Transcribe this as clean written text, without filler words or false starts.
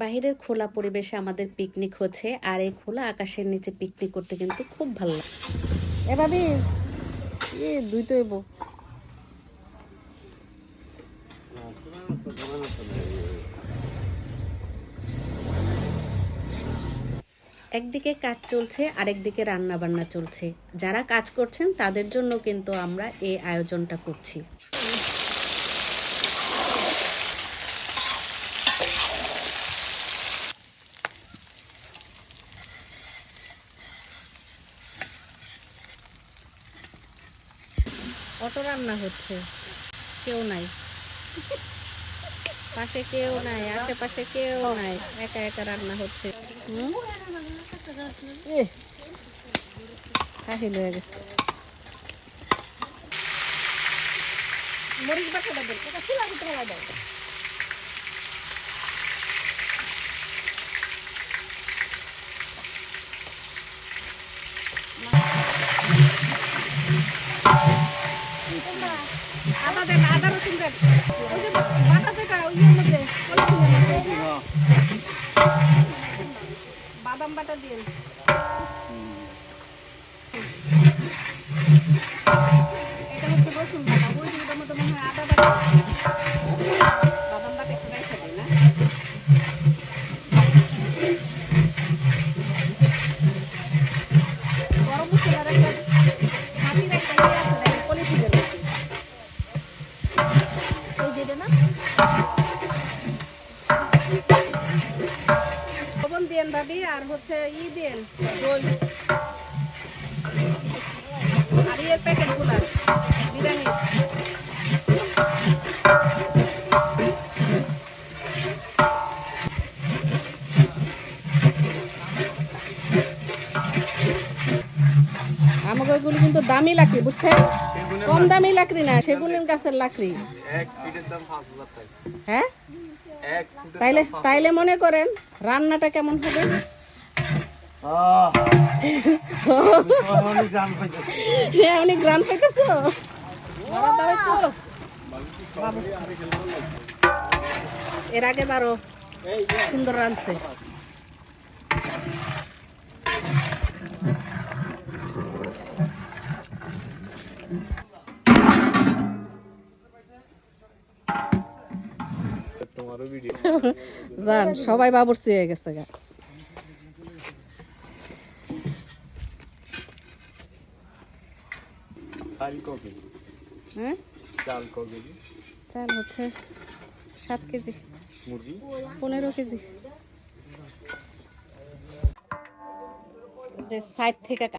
বাহিরের খোলা পরিবেশে আমাদের পিকনিক হচ্ছে, আর এই খোলা আকাশের নিচে পিকনিক করতে কিন্তু খুব ভালো লাগে। এভাবে দুই তো এবো একদিকে কাজ চলছে, আরেকদিকে রান্না বান্না চলছে। যারা কাজ করছেন তাদের জন্য কিন্তু আমরা এই আয়োজনটা করছি। অটো রান্না হচ্ছে, কেউ নাই পাশে, কেউ নাই আশেপাশে, কেউ নাই, একা একা রান্না হচ্ছে। কাহিল হয়ে গেছে। মরিচ বাটা দেবেন, এটা ছিল ভিতরে দাও। আদা দেন, আদা রসুন দেন, ওই যে বাটা যেটা ওই মধ্যে বাদাম বাটা দিয়ে এটা হচ্ছে রসুন বাটা, ওই যেটার মধ্যে মনে হয় আদা বাটা, বাদাম বাটা একটু রেখে দেয় না। গরম মশলার একটা মাটির একটা ইয়ে আছে দেখেন, পলিথিনের মধ্যে এই যেটা না, লবণ দেন ভাবি, আর হচ্ছে দেন দই, আর এর প্যাকেট গুলা বিরিয়ানি। আমাকে ওইগুলি কিন্তু দামি লাকড়ি, বুঝছেন, কম দামি লাকড়ি না, সেগুলির গাছের লাকড়ি। হ্যাঁ, তাইলে তাইলে মনে করেন রান্নাটা কেমন হবে। অনেক গ্রাম পাইতেছ, এর আগে বারো সুন্দর রাঁধছে। জান সবাই বাবুর্চি হয়ে গেছে গা। চাল হচ্ছে 7 কেজি, 15 কেজি। যে সাইড থেকে